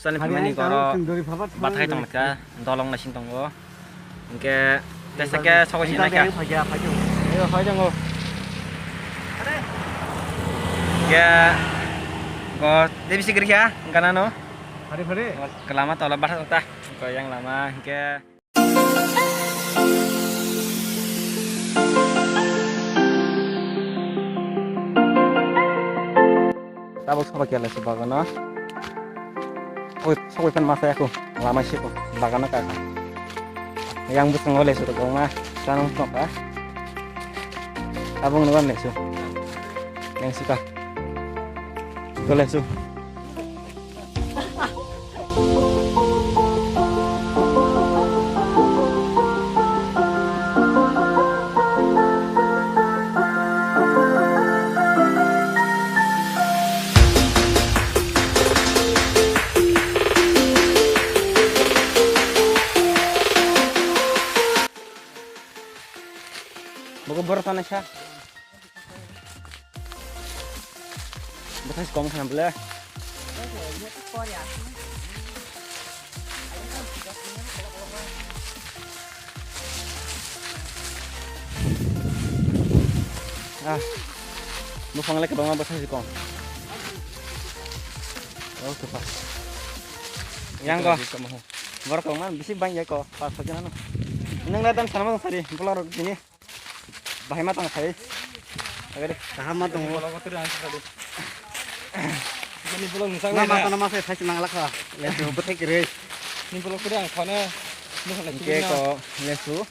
Sani pemani koro batai tong ka dolong na sing tongo. Ingke desa ke soko sini ka. Ayo haja ngo. Ya ko debi sigir ya kana no. Hari. Kelama tola bahas ta. Ko yang lama ingke tabok sama kela si bagana. Oh, so kan masa aku lama sih kok bagana kakak. Yang buseng oleh sudah kau mah tanong sok ah. Tabung nuan lesu. Yang suka. Tuh lesu. Buku beratan siya. Betul sih kamu sana boleh. Mau panggil ke bawah betul sih kamu. Oh tuh pas. Yang kok. Baru kamu mana bisa banyak kok pas saja nano. Ini ngeliatan sana mana tadi pulau ini. Bahaya matang saya. Agak deh. Taham matang. Pulau kotor yang tadi. Ini pulau nusang. Nama saya senang laksa. Lesu betul kiri. Ini pulau kotor yang kana. Oke kok lesu.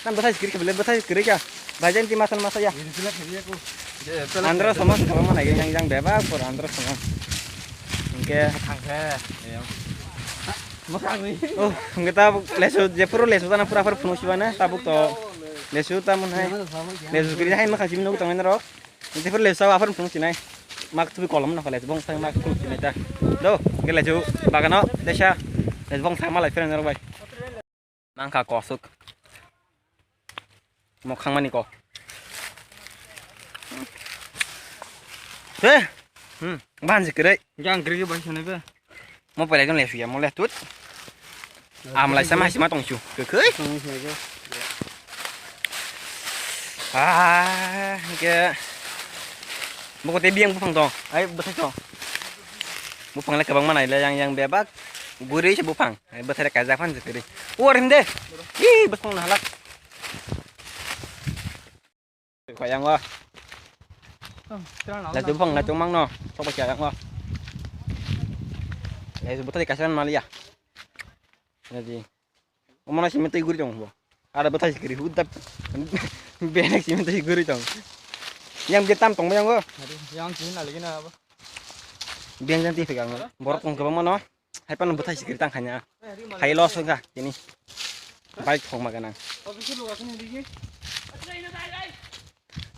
Kan betul kiri kebelet betul kiri ya. Bajan di masa ya. Ini sudah kiri aku. Andro sama kalau mana yang bebas for Andro sama. Oke. Angke. Makang nih. Oh, kita lesu Jepuro lesu tanah pura-pura penuh sih mana tabuk to. Lesu tamun hai. Lesu kiri hai makasih minum tangan rok. Nanti per lesu apa pun sini. Mak tu kolom nak lesu bong sang mak tu sini ta. Do, kita lesu bagano desa. Lesu bong sang malah per nero bay. Nangka kosuk. Mau kang mani ko. Ban sih kiri. Jangan kiri bahasa nih be. Mau pada kan lesu ya, mau lihat tut. Amlai sama si matong cu. Kekei. Ke buku tebi yang bupang tong, ayo betul tong. Bupang lagi bang mana? Yang bebak, gurih sih bupang. Ayo betul ada kazavan sekali. Warim deh, ih betul nalak. Kau yang wah, lah bupang lah cumang no, coba cari yang wah. Ya betul dikasihkan malia. Jadi, mana sih minta gurih tong, ada betul sekali hudap. Benek sih minta gurih tong. Yang getam tong yang gua. Yang sini lagi na apa? Biang jangan tipe kang. Borok tong ke mana? Hai pan betul sekali tangkanya. Hai los enggak ini. Baik tong makanan.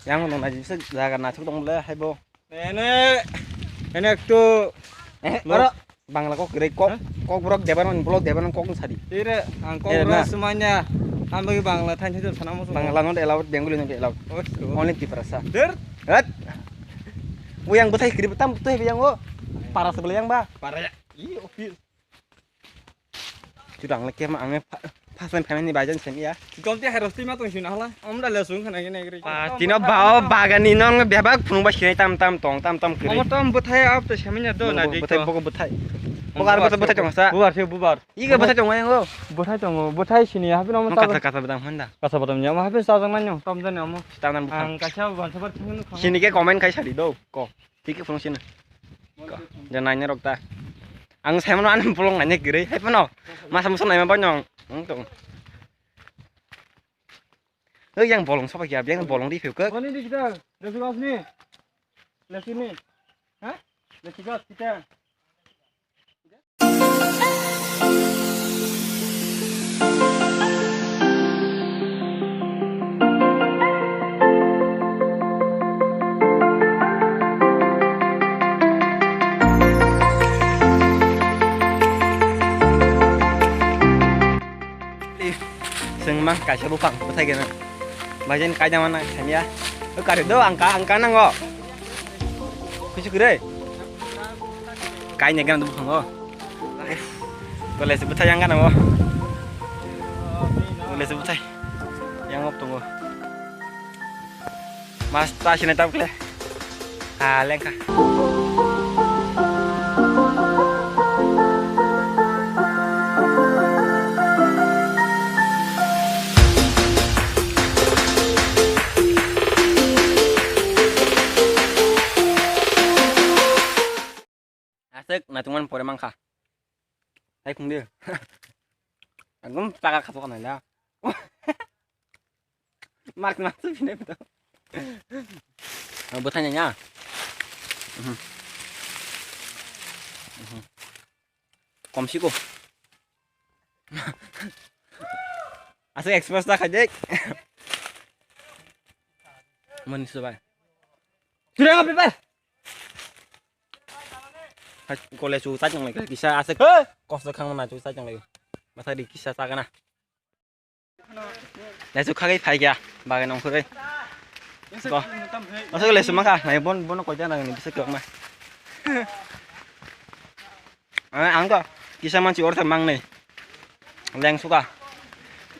Yang tong aja bisa jaga nacuk tong boleh hai bo. Enek tuh. Baru bangla kok gede kok blok depan kok sadi. Tidak, angkau semuanya. Ambil Bangla tanya itu sana musuh. Bangla non elawat yang gulung elawat. Only di perasa. Der. Hat. Yang betai kiri betam betul yang wo. Para sebelah yang ba. Para ya. Iya, oke. Jurang lagi mah ame pasan pemain di bajan sini ya. Contohnya harus tim atau sini lah. Om dah langsung kena gini kiri. Tino bawa bagan ninong bebak penuh bas kiri tam kiri. Om tuh betai apa tuh siamnya tuh nadi. Betai pokok betai. Pokok betai cong sa. Bubar. Iya betai cong yang wo. Betai sini ya. Tapi nomor kata bedang Honda. Kasa betamnya mah habis sajang nanya. Tom dan nyamu. Tanan bukan. Angkasnya bukan seperti ini. Sini ke komen kai sadi do. Ko. Tiki penuh sini. Ko. Jangan nanya rok ta. Ang saya mau anam pulang nanya kiri. Hai peno. Masa musuh nanya banyong. Untung. Yang bolong siapa ya? Yang bolong di view ke? Oh ini kita. Lihat gas nih. Lihat sini. Hah? Lihat gas kita. Sengmah kasih bupang, betul gak? Bagian kaya mana? Saya kari do angka nanggo. Kucuk gede. Kayaknya kan bupang oh. Boleh sebut saya kan apa? Boleh sebut saya. Yang ngop tunggu. Mas tas ini tahu kle. Lengkah. Asik, nah cuman pore mangka. Saya cùng đi. Cũng ta khắp con này là. Mặc sức này betul. Buat tanya nya. Komsiku. Asik ekspos dah kajek. Manis tuh, Pak. Sudah ngopi, Pak. Kalau susah yang lagi kisah asik kos dekang mana susah yang lagi masa di kisah sana lesu kaki pagi ya bagian orang kiri kok masuk lesu maka nah bon kau jangan ini bisa kau mah angka kisah manci orang temang nih yang suka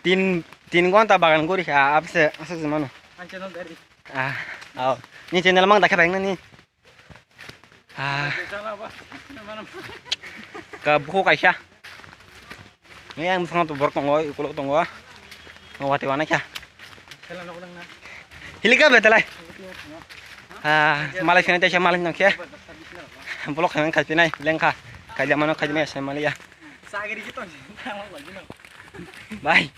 tin gua tak bagian gurih ya apa sih masuk semana ini channel mang tak kebayang nih ke buku kaisha ini yang sangat berkongoi kuluk tunggu ngawati wana kya hilika betalai Malaysia nanti saya Malaysia nang kya blok yang kaji nai lengka kaji mana kaji mana saya Malaysia bye.